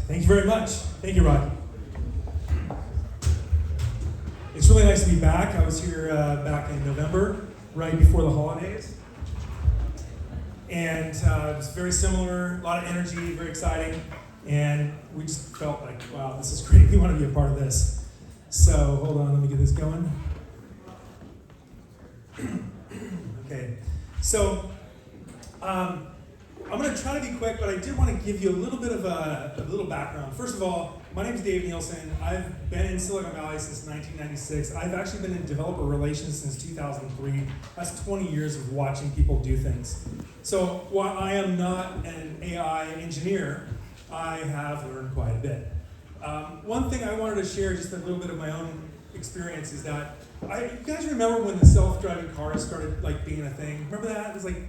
Thank you very much. Thank you, Rocky. It's really nice to be back. I was here back in November, right before the holidays. And it was very similar, a lot of energy, very exciting. And we just felt like, wow, this is great. We want to be a part of this. So hold on, let me get this going. Okay, so I'm going to try to be quick, but I did want to give you a little bit of a little background. First of all, my name is Dave Nielsen. I've been in Silicon Valley since 1996. I've actually been in developer relations since 2003. That's 20 years of watching people do things. So while I am not an AI engineer, I have learned quite a bit. One thing I wanted to share, just a little bit of my own experience, is that you guys remember when the self-driving cars started being a thing? Remember that? It was it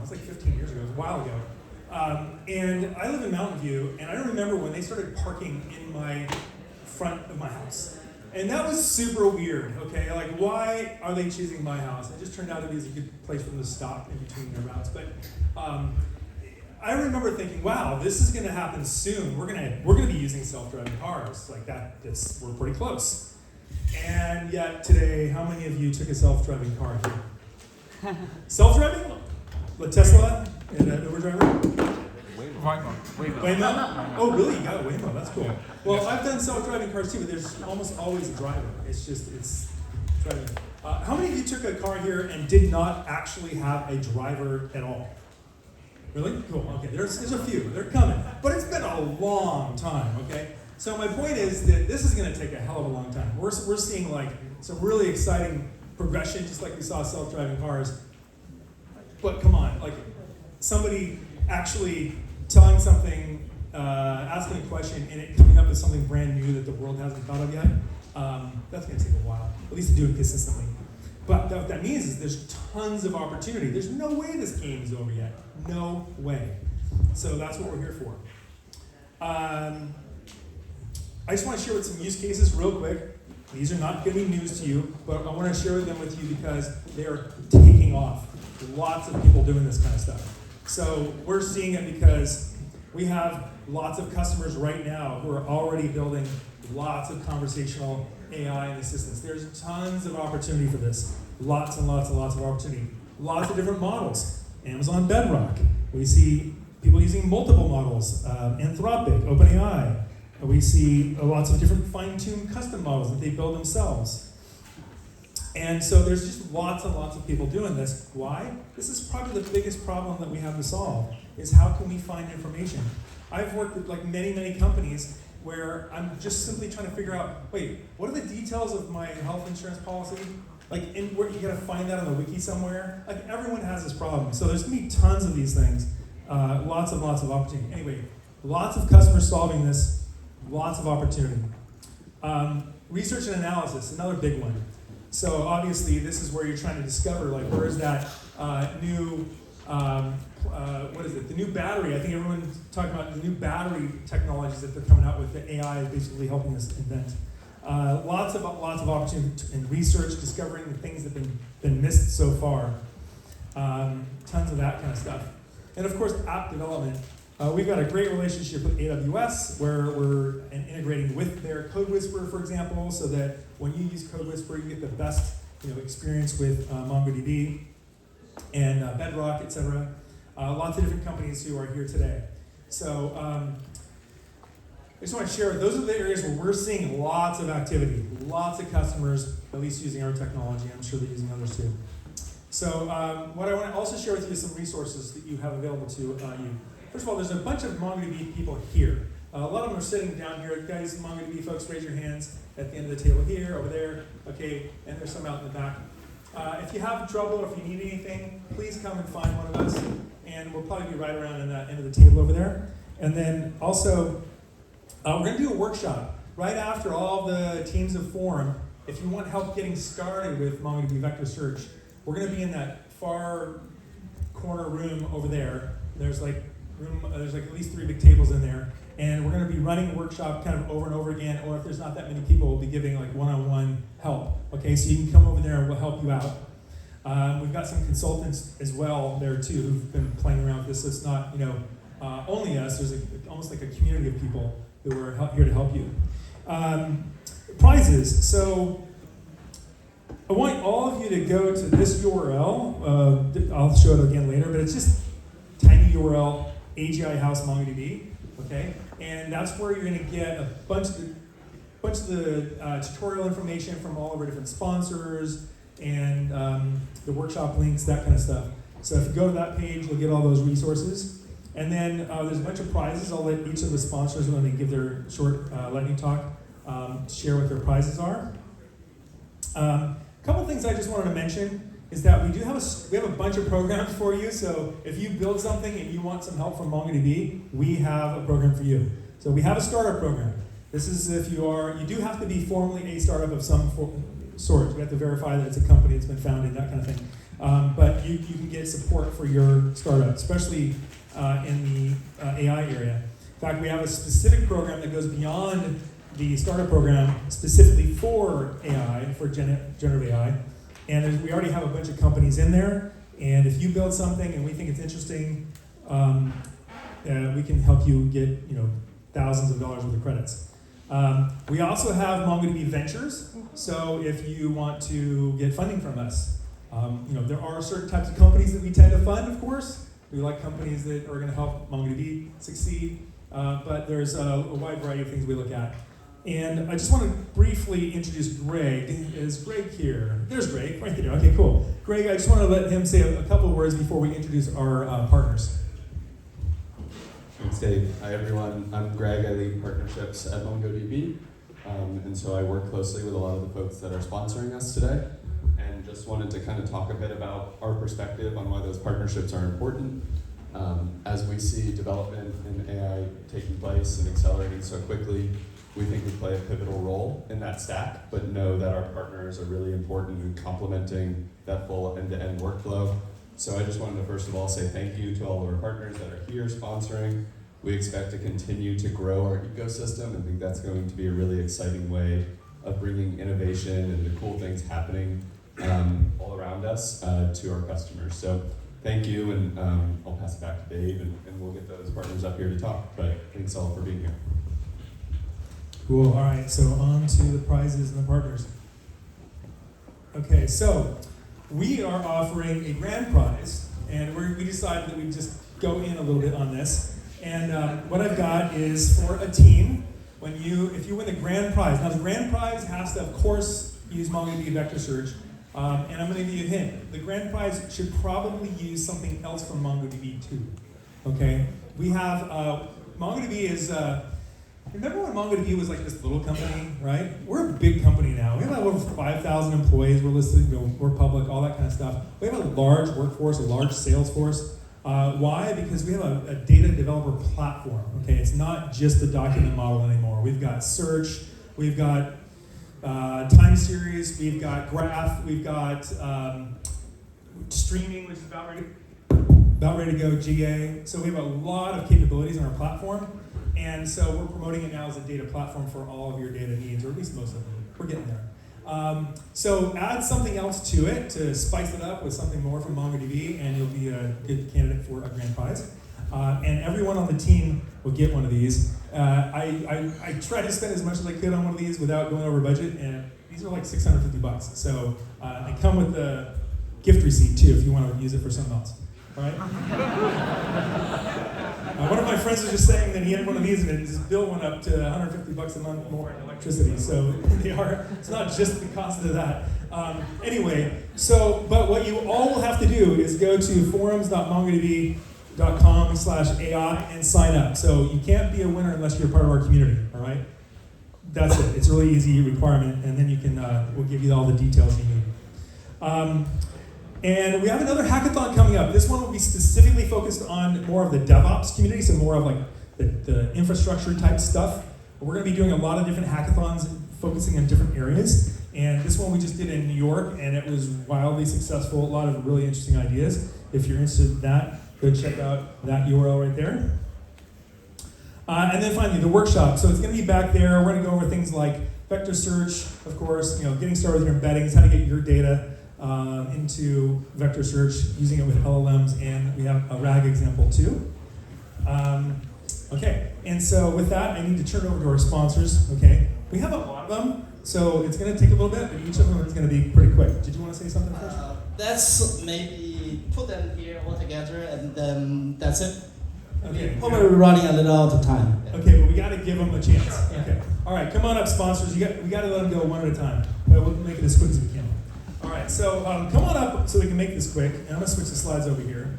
was 15 years ago. It was a while ago. And I live in Mountain View, and I remember when they started parking in my front of my house. And that was super weird, okay? Why are they choosing my house? It just turned out to be a good place for them to stop in between their routes. But I remember thinking, wow, this is gonna happen soon. We're gonna be using self-driving cars. We're pretty close. And yet today, how many of you took a self-driving car here? Self-driving? The Tesla and an Uber driver? Waymo? Oh, really? You got a Waymo. That's cool. Well, I've done self-driving cars too, but there's almost always a driver. It's driving. How many of you took a car here and did not actually have a driver at all? Really? Cool. Okay. There's a few. They're coming, but it's been a long time. Okay. So my point is that this is going to take a hell of a long time. We're seeing some really exciting progression, just like we saw self-driving cars. But come on, somebody actually telling something, asking a question, and it coming up as something brand new that the world hasn't thought of yet. That's going to take a while, at least to do it consistently. But what that means is there's tons of opportunity. There's no way this game is over yet. No way. So that's what we're here for. I just want to share with some use cases real quick. These are not going to be news to you, but I want to share them with you because they are taking off. Lots of people doing this kind of stuff. So we're seeing it because we have lots of customers right now who are already building lots of conversational AI and assistants. There's tons of opportunity for this. Lots and lots and lots of opportunity. Lots of different models. Amazon Bedrock. We see people using multiple models. Anthropic, OpenAI. We see lots of different fine-tuned custom models that they build themselves. And so there's just lots and lots of people doing this. Why? This is probably the biggest problem that we have to solve, is how can we find information? I've worked with many, many companies where I'm just simply trying to figure out, wait, what are the details of my health insurance policy? Where you gotta find that on the wiki somewhere? Everyone has this problem. So there's gonna be tons of these things. Lots and lots of opportunity. Anyway, lots of customers solving this. Lots of opportunity. Research and analysis, another big one. So obviously, this is where you're trying to discover, where is that new, the new battery. I think everyone's talking about the new battery technologies that they're coming out with. The AI is basically helping us invent. Lots of opportunity in research, discovering the things that have been missed so far. Tons of that kind of stuff. And of course, app development. We've got a great relationship with AWS where we're integrating with their Code Whisperer, for example, so that when you use Code Whisperer, you get the best experience with MongoDB and Bedrock, etc. Lots of different companies who are here today. So I just want to share, those are the areas where we're seeing lots of activity, lots of customers at least using our technology. I'm sure they're using others too. So what I want to also share with you is some resources that you have available to you. First of all, there's a bunch of MongoDB people here. A lot of them are sitting down here. Guys, MongoDB folks, raise your hands at the end of the table here, over there. Okay, and there's some out in the back. If you have trouble or if you need anything, please come and find one of us, and we'll probably be right around in that end of the table over there. And then also, we're going to do a workshop right after all the teams have formed. If you want help getting started with MongoDB Vector Search, we're going to be in that far corner room over there. There's at least 3 big tables in there, and we're going to be running a workshop kind of over and over again, or if there's not that many people, we'll be giving one-on-one help. Okay, so you can come over there and we'll help you out. We've got some consultants as well there too who've been playing around with this, so it's not only us. There's almost like a community of people who are here to help you. Prizes. So I want all of you to go to this URL. I'll show it again later, but it's just tiny URL, AGI House MongoDB, okay? And that's where you're going to get a bunch of the tutorial information from all of our different sponsors and the workshop links, that kind of stuff. So if you go to that page, you'll get all those resources. And then there's a bunch of prizes. I'll let each of the sponsors, when they give their short lightning talk, share what their prizes are. A couple things I just wanted to mention is that we have a bunch of programs for you. So if you build something and you want some help from MongoDB, we have a program for you. So we have a startup program. This is if you do have to be formally a startup of some sort. We have to verify that it's a company that's been founded, that kind of thing. But you can get support for your startup, especially in the AI area. In fact, we have a specific program that goes beyond the startup program specifically for AI, for generative AI. And we already have a bunch of companies in there. And if you build something and we think it's interesting, we can help you get thousands of dollars worth of credits. We also have MongoDB Ventures. So if you want to get funding from us, there are certain types of companies that we tend to fund, of course. We like companies that are going to help MongoDB succeed. But there's a wide variety of things we look at. And I just want to briefly introduce Greg. Is Greg here? There's Greg, right there. Okay, cool. Greg, I just want to let him say a couple of words before we introduce our partners. Thanks, Dave. Hi, everyone. I'm Greg. I lead partnerships at MongoDB. And so I work closely with a lot of the folks that are sponsoring us today. And just wanted to kind of talk a bit about our perspective on why those partnerships are important. As we see development in AI taking place and accelerating so quickly, we think we play a pivotal role in that stack, but know that our partners are really important in complementing that full end-to-end workflow. So I just wanted to first of all say thank you to all of our partners that are here sponsoring. We expect to continue to grow our ecosystem and think that's going to be a really exciting way of bringing innovation and the cool things happening all around us to our customers. So thank you, and I'll pass it back to Dave, and we'll get those partners up here to talk. But thanks all for being here. Cool. All right, so on to the prizes and the partners. Okay, so we are offering a grand prize, and we decided that we'd just go in a little bit on this. And what I've got is for a team, if you win the grand prize. Now the grand prize has to, of course, use MongoDB Vector Search. And I'm going to give you a hint. The grand prize should probably use something else from MongoDB too. Okay? We have, MongoDB is, remember when MongoDB was like this little company, right? We're a big company now. We have over 5,000 employees. We're listed, we're public, all that kind of stuff. We have a large workforce, a large sales force. Why? Because we have a data developer platform. Okay? It's not just the document model anymore. We've got search, we've got time series, we've got graph, we've got streaming, which is about ready to go, GA. So we have a lot of capabilities on our platform, and so we're promoting it now as a data platform for all of your data needs, or at least most of them. We're getting there. So add something else to it to spice it up with something more from MongoDB, and you'll be a good candidate for a grand prize. And everyone on the team will get one of these. I tried to spend as much as I could on one of these without going over budget, and these are like $650. So they come with the gift receipt too if you want to use it for something else. All right? One of my friends was just saying that he had one of these and his bill went up to $150 a month more in electricity. So it's not just the cost of that. Anyway, but what you all will have to do is go to forums.mongodb.com/AI and sign up. So you can't be a winner unless you're part of our community, all right? That's it. It's a really easy requirement, and then you can, we'll give you all the details you need. And we have another hackathon coming up. This one will be specifically focused on more of the DevOps community, so more of like the infrastructure type stuff. We're going to be doing a lot of different hackathons focusing on different areas. And this one we just did in New York, and it was wildly successful. A lot of really interesting ideas. If you're interested in that, go check out that URL right there. And then finally, the workshop. So it's going to be back there. We're going to go over things like vector search, of course, getting started with your embeddings, how to get your data into vector search, using it with LLMs, and we have a RAG example too. Okay, and so with that, I need to turn it over to our sponsors, okay? We have a lot of them, so it's gonna take a little bit, but each of them is gonna be pretty quick. Did you wanna say something first? Let's maybe put them here all together and then that's it. Okay. Probably we're running a little out of time. Okay, but we gotta give them a chance. Yeah. Okay. All right, come on up, sponsors. We gotta let them go one at a time. But we'll make it as quick as we can. All right, so come on up so we can make this quick. And I'm gonna switch the slides over here.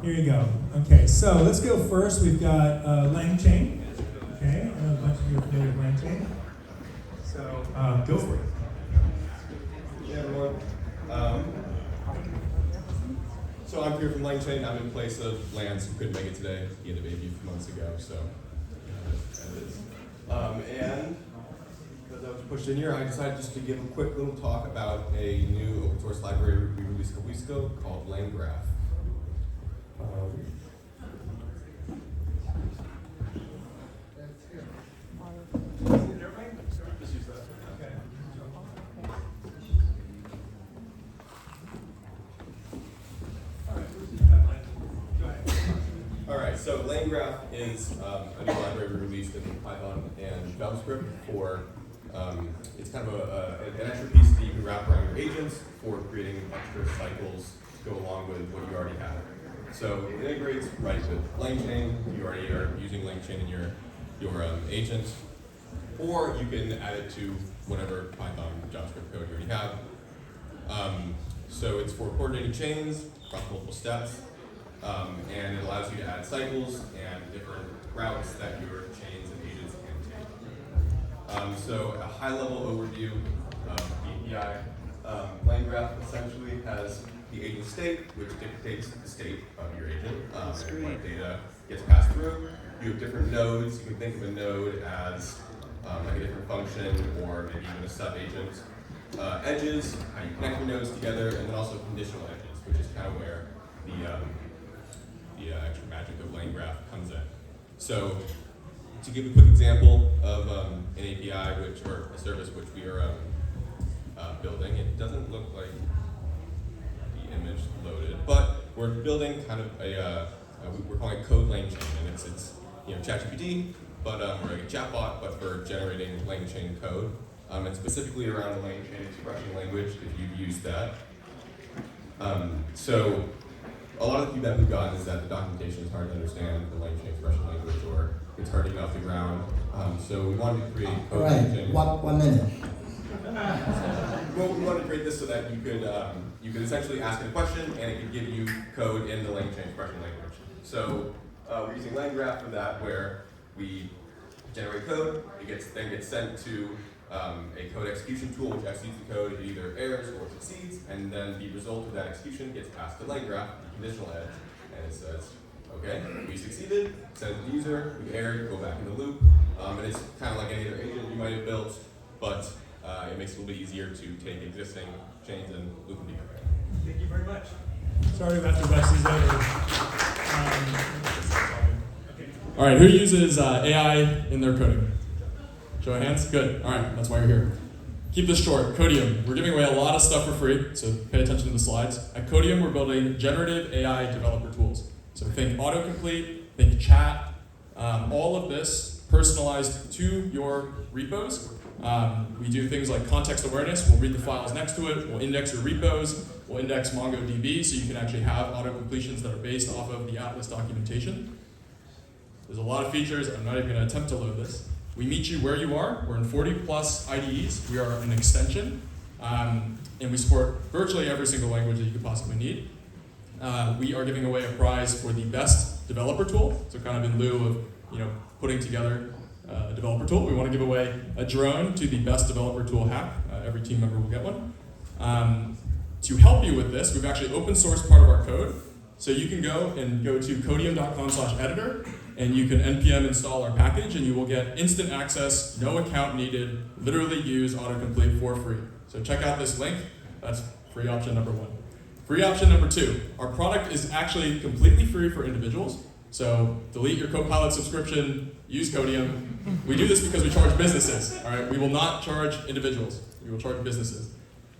Here you go. Okay, so let's go first. We've got LangChain. Okay, I know a bunch of you are familiar with LangChain. So go for it. Yeah, everyone. So I'm here from LangChain. I'm in place of Lance, who couldn't make it today. He had a baby a few months ago, so that is. And because I was pushed in here, I decided just to give a quick little talk about a new open source library we released a couple weeks ago called LangGraph. Alright, so LangGraph is a new library we released in Python and JavaScript for, it's kind of an extra piece that you can wrap around your agents for creating extra cycles to go along with what you already have. So it integrates right with LangChain. You already are using LangChain in your agent, or you can add it to whatever Python JavaScript code you already have. So it's for coordinated chains across multiple steps, and it allows you to add cycles and different routes that your chains and agents can take. So a high-level overview of the API. LangGraph essentially has the agent state, which dictates the state of your agent, and what data gets passed through. You have different nodes. You can think of a node as like a different function, or maybe even a sub-agent. Edges, how you connect your nodes together, and then also conditional edges, which is kind of where the extra magic of LangGraph comes in. So, to give a quick example of an API or a service which we are building, it doesn't look like the image loaded, but we're building kind of we're calling it Code LangChain, and it's ChatGPT, but we're like a chatbot, but for generating LangChain code, and specifically around the LangChain expression language, if you've used that. So a lot of the feedback we've gotten is that the documentation is hard to understand, the LangChain expression language, or it's hard to get off the ground. So we wanted to create Code LangChain. One minute. Well, we wanted to create this so that you could essentially ask it a question and it could give you code in the LangChain expression language. So we're using LangGraph for that, where we generate code. It then gets sent to a code execution tool, which executes the code. It either errors or succeeds, and then the result of that execution gets passed to LangGraph, the conditional edge, and it says, okay, we succeeded, send it to the user, we erred, go back in the loop. And it's kind of like any other agent you might have built, but it makes it a little bit easier to take existing chains and loop them together. Thank you very much. Sorry about the rush these over. All right, who uses AI in their coding? Show of hands? Good. All right, that's why you're here. Keep this short. Codium. We're giving away a lot of stuff for free, so pay attention to the slides. At Codium, we're building generative AI developer tools. So think autocomplete, think chat, all of this personalized to your repos. We do things like context awareness. We'll read the files next to it. We'll index your repos. We'll index MongoDB, so you can actually have auto-completions that are based off of the Atlas documentation. There's a lot of features. I'm not even going to attempt to load this. We meet you where you are. We're in 40 plus IDEs. We are an extension, and we support virtually every single language that you could possibly need. We are giving away a prize for the best developer tool. So kind of in lieu of putting together a developer tool, we want to give away a drone to the best developer tool hack. Every team member will get one. To help you with this, we've actually open sourced part of our code. So you can go to codium.com/editor, and you can npm install our package, and you will get instant access, no account needed, literally use autocomplete for free. So check out this link. That's free option number 1. Free option number 2, our product is actually completely free for individuals. So delete your Copilot subscription, use Codium. We do this because we charge businesses, all right? We will not charge individuals. We will charge businesses.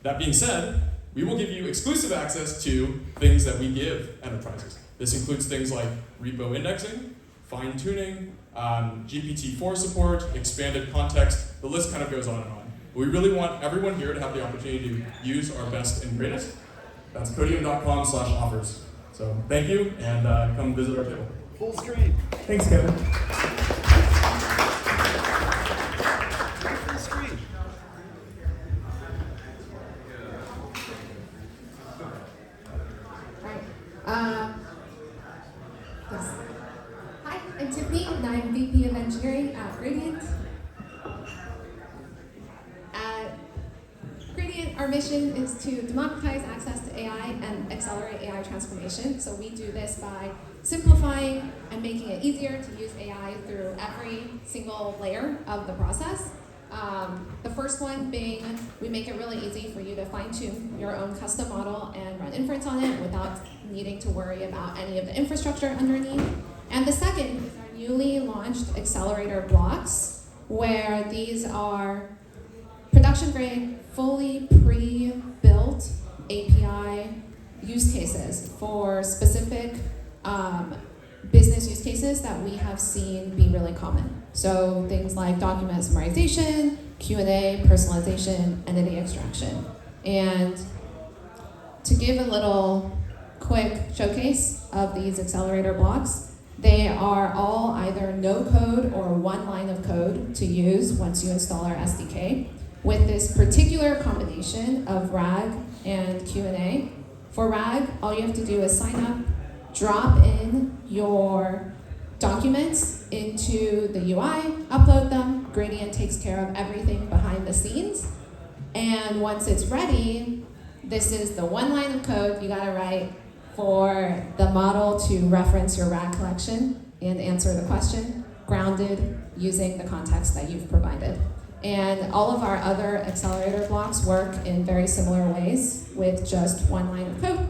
That being said, we will give you exclusive access to things that we give enterprises. This includes things like repo indexing, fine-tuning, GPT-4 support, expanded context, the list kind of goes on and on. We really want everyone here to have the opportunity to use our best and greatest. That's codium.com/offers. So thank you, and come visit our table. Full screen. Thanks, Kevin. Full screen. Yes. Hi, I'm Tiffany, and I'm VP of Engineering at Gradient. At Gradient, our mission is to democratize access to AI and accelerate AI transformation. So we do this by simplifying and making it easier to use AI through every single layer of the process. The first one being, we make it really easy for you to fine-tune your own custom model and run inference on it without needing to worry about any of the infrastructure underneath. And the second is our newly launched accelerator blocks, where these are production-grade, fully pre-built API use cases for specific business use cases that we have seen be really common. So things like document summarization, Q&A, personalization, entity extraction. And to give a little quick showcase of these accelerator blocks, they are all either no code or one line of code to use once you install our SDK. With this particular combination of RAG and Q&A, for RAG, all you have to do is sign up, drop in your documents into the UI, upload them. Gradient takes care of everything behind the scenes. And once it's ready, this is the one line of code you gotta write for the model to reference your RAG collection and answer the question, grounded using the context that you've provided. And all of our other accelerator blocks work in very similar ways with just one line of code.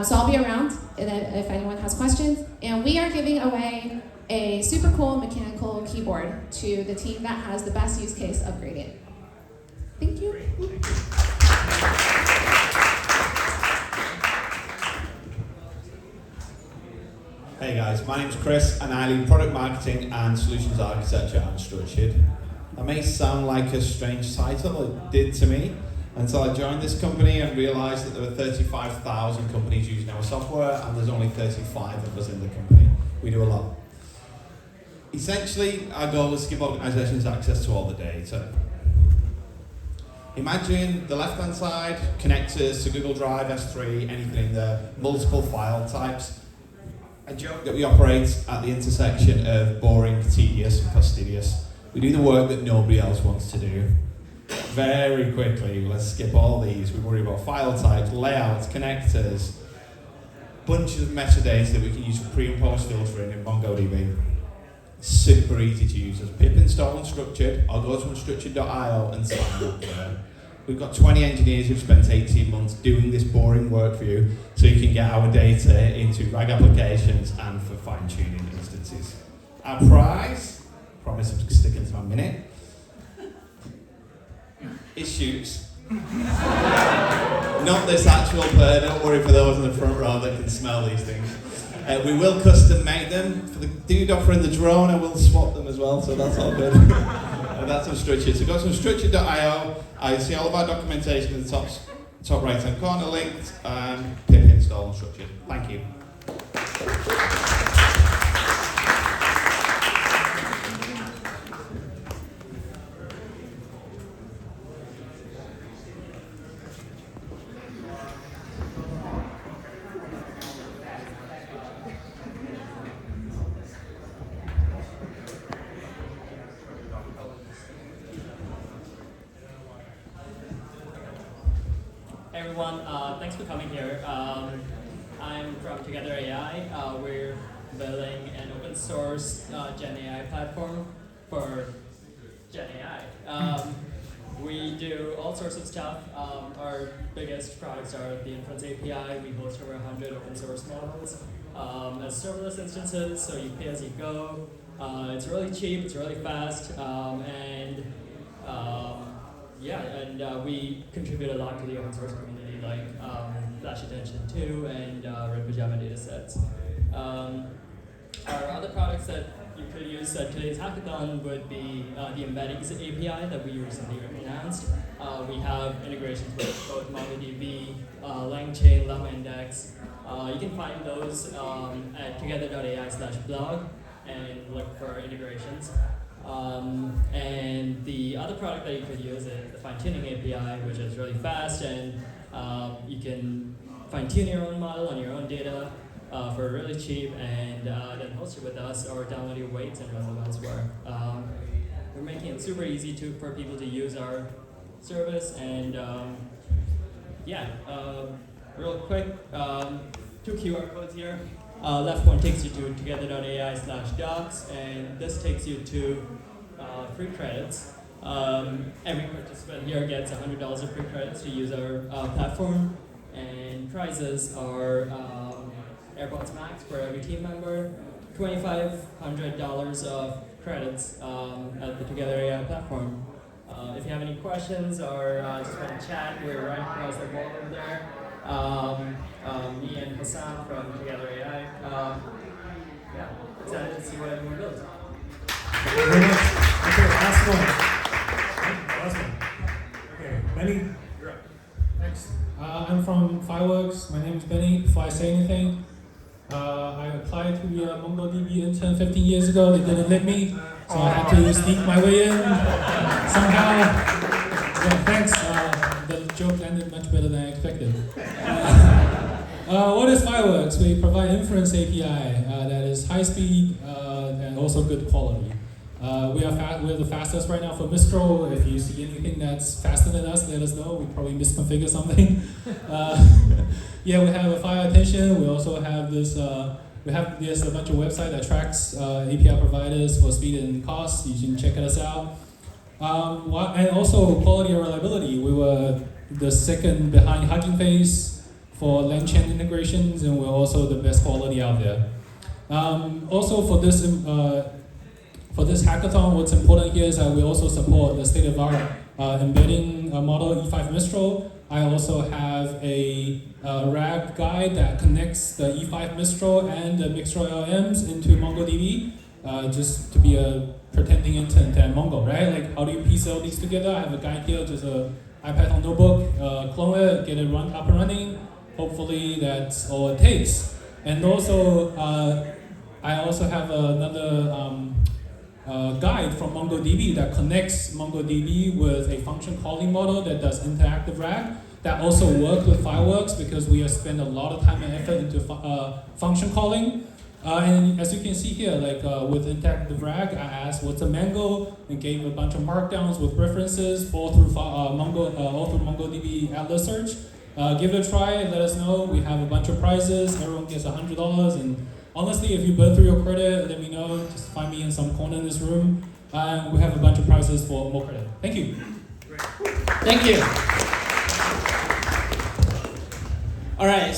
So I'll be around if anyone has questions. And we are giving away a super cool mechanical keyboard to the team that has the best use case of Gradient. Thank you. Hey guys, my name's Chris and I lead product marketing and solutions architecture and Structured. That may sound like a strange title, it did to me, until I joined this company and realised that there were 35,000 companies using our software and there's only 35 of us in the company. We do a lot. Essentially, our goal is to give organisations access to all the data. Imagine the left-hand side, connectors to Google Drive, S3, anything in there, multiple file types. I joke that we operate at the intersection of boring, tedious and fastidious. We do the work that nobody else wants to do. Very quickly, let's skip all these. We worry about file types, layouts, connectors, bunches of metadata that we can use for pre and post filtering in MongoDB. Super easy to use. As pip install Unstructured, I'll go to unstructured.io and sign up there. We've got 20 engineers who've spent 18 months doing this boring work for you so you can get our data into RAG applications and for fine-tuning instances. Our prize, promise I'm sticking to my minute, issues. Not this actual pair, don't worry for those in the front row that can smell these things. We will custom make them. For the dude offering the drone, I will swap them as well, so that's all good. That's Unstructured. So go to unstructured.io. I see all of our documentation in the top right hand corner linked, and pip install Unstructured. Thank you. Hey everyone, thanks for coming here. I'm from Together AI. We're building an open source Gen AI platform for Gen AI. We do all sorts of stuff. Our biggest products are the Inference API. We host over 100 open source models as serverless instances, so you pay as you go. It's really cheap, it's really fast, we contribute a lot to the open source community. Like flash attention to, and red pajama data sets. Our other products that you could use at today's hackathon would be the embeddings API that we recently announced. We have integrations with both MongoDB, LangChain, LlamaIndex. You can find those at together.ai/blog and look for integrations. And the other product that you could use is the fine-tuning API, which is really fast, and you can fine-tune your own model on your own data for really cheap, and then host it with us or download your weights and run them elsewhere. We're making it super easy for people to use our service, and real quick, 2 QR codes here. Left one takes you to together.ai/docs, and this takes you to free credits. Every participant here gets $100 of free credits to use our platform, and prizes are AirPods Max for every team member, $2,500 of credits at the Together AI platform. If you have any questions or just want to chat, we're right across the wall over there. Me and Hassan from Together AI. Excited to see what everyone builds. Thank you very much. Okay, last one. Last one. Okay, Benny, you're up. Next. I'm from Fireworks. My name is Benny. Before I say anything, I applied to be a MongoDB intern 15 years ago. They didn't let me, so I had to sneak my way in somehow. Yeah, thanks. The joke ended much better than I expected. What is Fireworks? We provide inference API that is high speed and also good quality. We're the fastest right now for Mistral. If you see anything that's faster than us, let us know. We probably misconfigured something. We have a fire attention. We also have there's a bunch of website that tracks API providers for speed and cost. You can check us out. And also quality and reliability. We were the second behind Hugging Face for LangChain integrations, and we're also the best quality out there. Also for this hackathon, what's important here is that we also support the state-of-the-art embedding model E5 Mistral. I also have a RAG guide that connects the E5 Mistral and the Mixtral LMs into MongoDB, just to be a pretending intern at Mongo, right? Like, how do you piece all these together? I have a guide here, just a iPython notebook, clone it, get it up and running. Hopefully that's all it takes. And also, I also have another guide from MongoDB that connects MongoDB with a function calling model that does interactive RAG that also works with Fireworks, because we have spent a lot of time and effort into function calling. And as you can see here, like with interactive RAG, I asked what's a Mango and gave a bunch of markdowns with references all through MongoDB Atlas search. Give it a try, let us know. We have a bunch of prizes. Everyone gets $100, and honestly, if you burn through your credit, let me know. Just find me in some corner in this room. We have a bunch of prizes for more credit. Thank you. Thank you. All right.